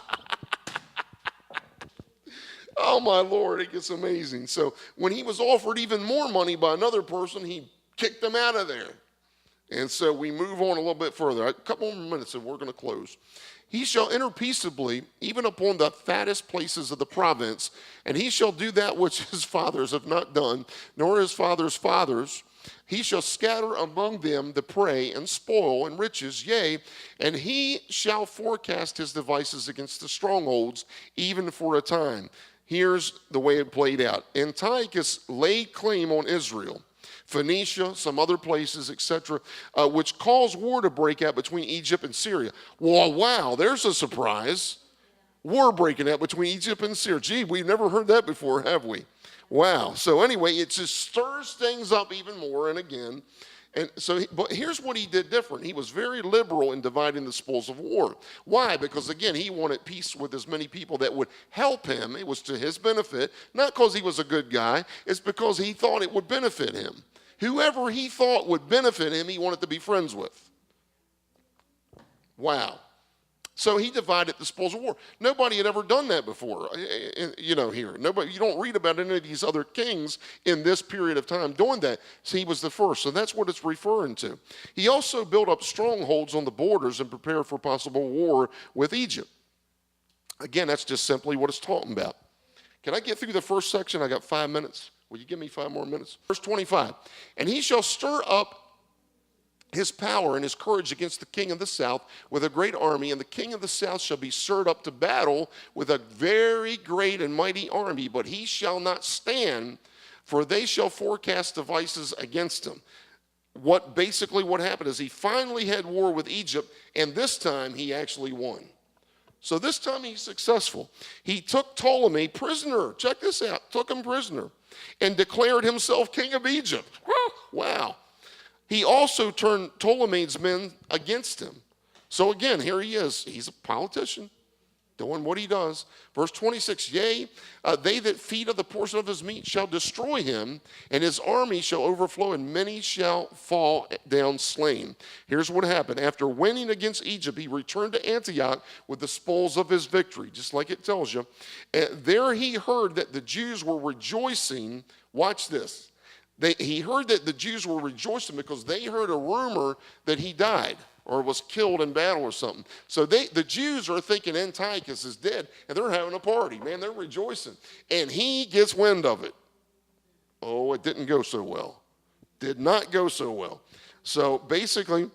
Oh my Lord, it gets amazing. So when he was offered even more money by another person, he kicked him out of there. And so we move on a little bit further. A couple more minutes and we're going to close. He shall enter peaceably, even upon the fattest places of the province, and he shall do that which his fathers have not done, nor his fathers' fathers. He shall scatter among them the prey and spoil and riches, yea, and he shall forecast his devices against the strongholds, even for a time. Here's the way it played out. Antiochus laid claim on Israel, Phoenicia, some other places, etc., which caused war to break out between Egypt and Syria. Well, wow, there's a surprise. War breaking out between Egypt and Syria. Gee, we've never heard that before, have we? Wow. So anyway, it just stirs things up even more and again. And so, but here's what he did different. He was very liberal in dividing the spoils of war. Why? Because again, he wanted peace with as many people that would help him. It was to his benefit, not because he was a good guy. It's because he thought it would benefit him. Whoever he thought would benefit him, he wanted to be friends with. Wow. So he divided the spoils of war. Nobody had ever done that before, you know, here. Nobody, you don't read about any of these other kings in this period of time doing that. So he was the first. So that's what it's referring to. He also built up strongholds on the borders and prepared for possible war with Egypt. Again, that's just simply what it's talking about. Can I get through the first section? I got 5 minutes. Will you give me 5 more minutes? Verse 25. And he shall stir up his power and his courage against the king of the south with a great army, and the king of the south shall be stirred up to battle with a very great and mighty army, but he shall not stand, for they shall forecast devices against him. What happened is he finally had war with Egypt, and this time he actually won. So this time he's successful. He took Ptolemy prisoner. Check this out. Took him prisoner and declared himself king of Egypt. Wow. He also turned Ptolemy's men against him. So again, here he is. He's a politician doing what he does. Verse 26, yea, they that feed of the portion of his meat shall destroy him, and his army shall overflow, and many shall fall down slain. Here's what happened. After winning against Egypt, he returned to Antioch with the spoils of his victory, just like it tells you. And there he heard that the Jews were rejoicing. Watch this. He heard that the Jews were rejoicing because they heard a rumor that he died or was killed in battle or something. So the Jews are thinking Antiochus is dead, and they're having a party. Man, they're rejoicing. And he gets wind of it. Oh, it didn't go so well. Did not go so well. So basically,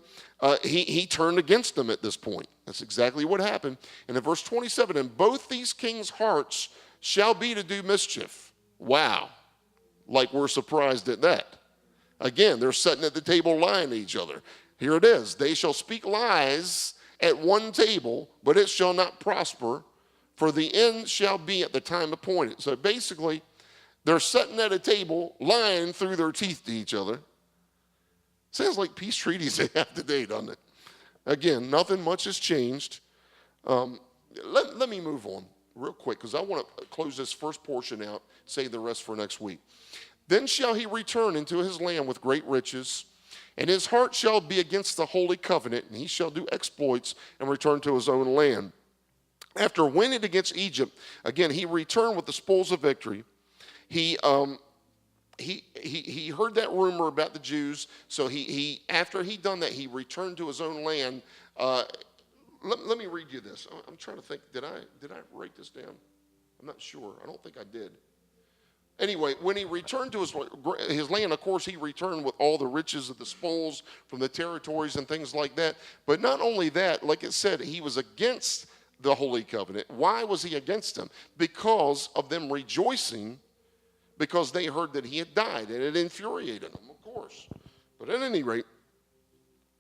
he turned against them at this point. That's exactly what happened. And in verse 27, and both these kings' hearts shall be to do mischief. Wow. Like we're surprised at that. Again, they're sitting at the table lying to each other. Here it is. They shall speak lies at one table, but it shall not prosper, for the end shall be at the time appointed. So basically, they're sitting at a table lying through their teeth to each other. Sounds like peace treaties they have today, doesn't it? Again, nothing much has changed. Let me move on real quick, because I want to close this first portion out, save the rest for next week. Then shall he return into his land with great riches, and his heart shall be against the holy covenant, and he shall do exploits and return to his own land. After winning against Egypt, again, he returned with the spoils of victory. He heard that rumor about the Jews, so he after he done that, he returned to his own land. Let me read you this. I'm trying to think. Did I write this down? I'm not sure. I don't think I did. Anyway, when he returned to his land, of course, he returned with all the riches of the spoils from the territories and things like that. But not only that, like it said, he was against the Holy Covenant. Why was he against them? Because of them rejoicing, because they heard that he had died, and it infuriated them, of course. But at any rate,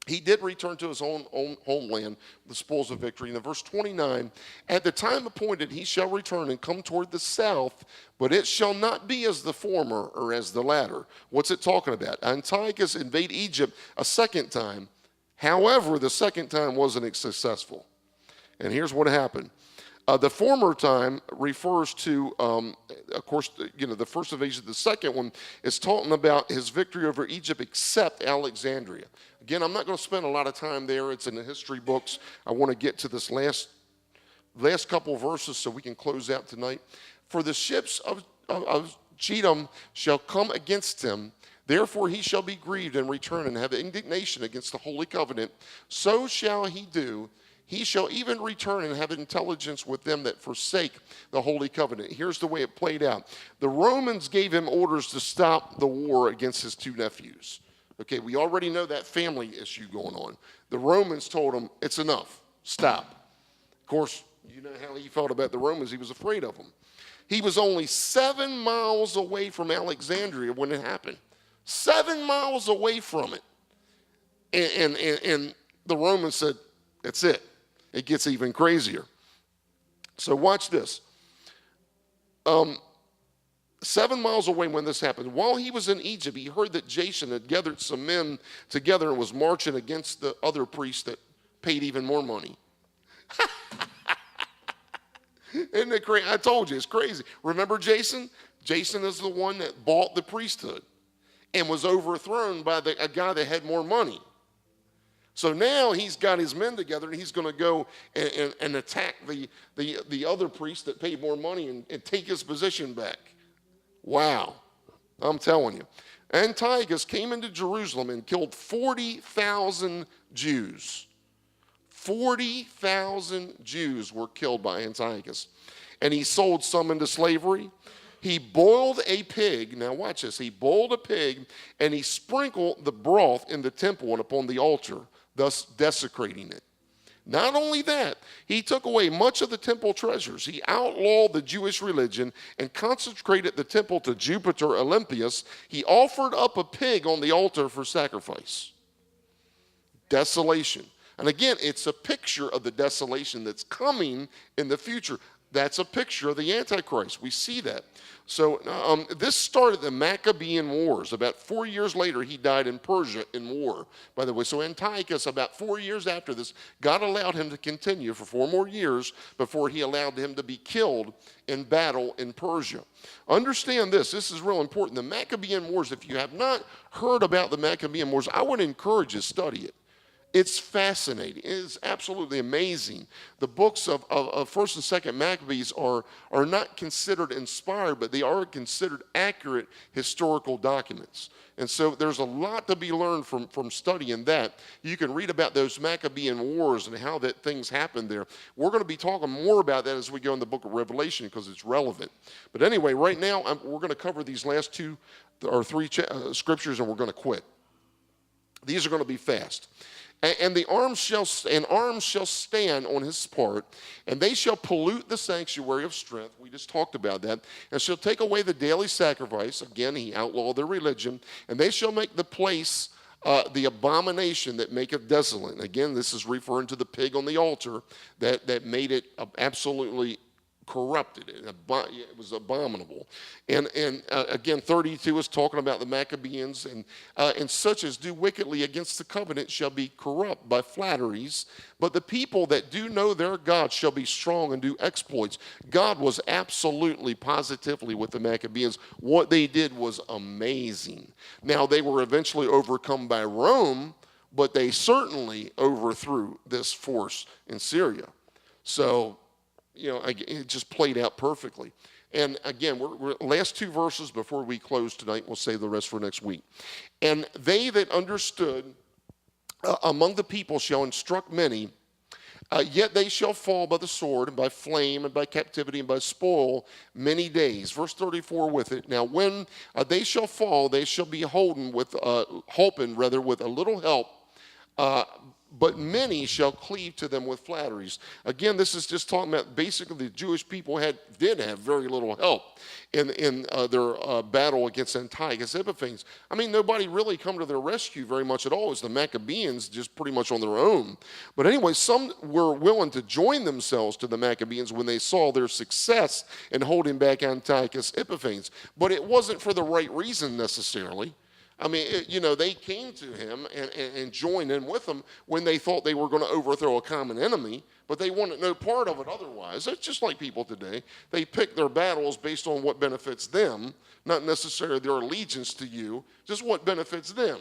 he did return to his own homeland, the spoils of victory. And in verse 29, at the time appointed he shall return and come toward the south, but it shall not be as the former or as the latter. What's it talking about? Antiochus invade Egypt a second time. However, the second time wasn't successful. And here's what happened. The former time refers to, of course, the first invasion. The second one is talking about his victory over Egypt, except Alexandria. Again, I'm not going to spend a lot of time there. It's in the history books. I want to get to this last couple verses so we can close out tonight. For the ships of Chittim shall come against him. Therefore he shall be grieved and return and have indignation against the holy covenant. So shall he do. He shall even return and have intelligence with them that forsake the holy covenant. Here's the way it played out. The Romans gave him orders to stop the war against his two nephews. Okay, we already know that family issue going on. The Romans told him, it's enough, stop. Of course, you know how he felt about the Romans. He was afraid of them. He was only 7 miles away from Alexandria when it happened. 7 miles away from it. And the Romans said, that's it. It gets even crazier. So watch this. 7 miles away when this happened, while he was in Egypt, he heard that Jason had gathered some men together and was marching against the other priests that paid even more money. Isn't it crazy? I told you, it's crazy. Remember Jason? Jason is the one that bought the priesthood and was overthrown by a guy that had more money. So now he's got his men together, and he's going to go and attack the other priest that paid more money and take his position back. Wow, I'm telling you. Antiochus came into Jerusalem and killed 40,000 Jews. 40,000 Jews were killed by Antiochus. And he sold some into slavery. He boiled a pig. Now watch this. He boiled a pig, and he sprinkled the broth in the temple and upon the altar, thus desecrating it. Not only that, he took away much of the temple treasures. He outlawed the Jewish religion and consecrated the temple to Jupiter Olympius. He offered up a pig on the altar for sacrifice. Desolation. And again, it's a picture of the desolation that's coming in the future. That's a picture of the Antichrist. We see that. So this started the Maccabean Wars. About 4 years later, he died in Persia in war, by the way. So Antiochus, about 4 years after this, God allowed him to continue for 4 more years before he allowed him to be killed in battle in Persia. Understand this. This is real important. The Maccabean Wars, if you have not heard about the Maccabean Wars, I would encourage you to study it. It's fascinating. It is absolutely amazing. The books of 1st and 2nd Maccabees are not considered inspired, but they are considered accurate historical documents. And so there's a lot to be learned from studying that. You can read about those Maccabean Wars and how that things happened there. We're going to be talking more about that as we go in the book of Revelation because it's relevant. But anyway, right now we're going to cover these last 2 or 3 scriptures, and we're going to quit. These are going to be fast. And arms shall stand on his part, and they shall pollute the sanctuary of strength. We just talked about that. And shall take away the daily sacrifice. Again, he outlawed their religion. And they shall make the place the abomination that maketh desolate. Again, this is referring to the pig on the altar that made it absolutely corrupted. It was abominable. And again, 32 is talking about the Maccabeans, and such as do wickedly against the covenant shall be corrupt by flatteries, but the people that do know their God shall be strong and do exploits. God was absolutely, positively with the Maccabeans. What they did was amazing. Now, they were eventually overcome by Rome, but they certainly overthrew this force in Syria. So it just played out perfectly. And again, we're last two verses before we close tonight. We'll save the rest for next week. And they that understood among the people shall instruct many, yet they shall fall by the sword, and by flame, and by captivity, and by spoil many days. Verse 34 with it. Now when they shall fall, they shall be holpen with a little help, but many shall cleave to them with flatteries. Again, this is just talking about basically the Jewish people did have very little help in their battle against Antiochus Epiphanes. I mean, nobody really come to their rescue very much at all. It was the Maccabees just pretty much on their own. But anyway, some were willing to join themselves to the Maccabees when they saw their success in holding back Antiochus Epiphanes. But it wasn't for the right reason necessarily. I mean, they came to him and joined in with him when they thought they were going to overthrow a common enemy, but they wanted no part of it otherwise. It's just like people today. They pick their battles based on what benefits them, not necessarily their allegiance to you, just what benefits them.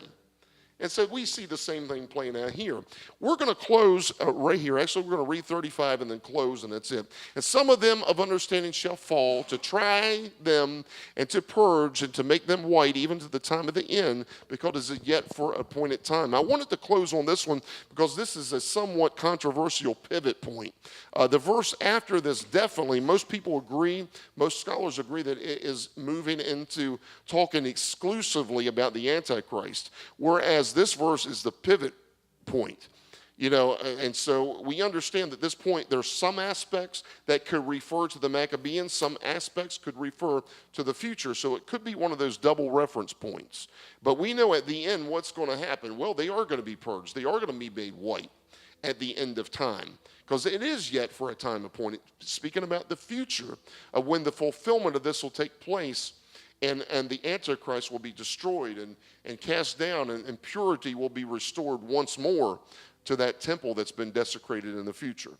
And so we see the same thing playing out here. We're going to close right here. Actually, we're going to read 35 and then close, and that's it. And some of them of understanding shall fall, to try them and to purge and to make them white, even to the time of the end, because it is yet for appointed time. I wanted to close on this one because this is a somewhat controversial pivot point. The verse after this, definitely, most people agree, most scholars agree that it is moving into talking exclusively about the Antichrist, whereas this verse is the pivot point. And so we understand that at this point there's some aspects that could refer to the Maccabeans, some aspects could refer to the future. So it could be one of those double reference points. But we know at the end what's going to happen. Well, they are going to be purged. They are going to be made white at the end of time, because it is yet for a time appointed. Speaking about the future of when the fulfillment of this will take place, and the Antichrist will be destroyed and cast down, and purity will be restored once more to that temple that's been desecrated in the future.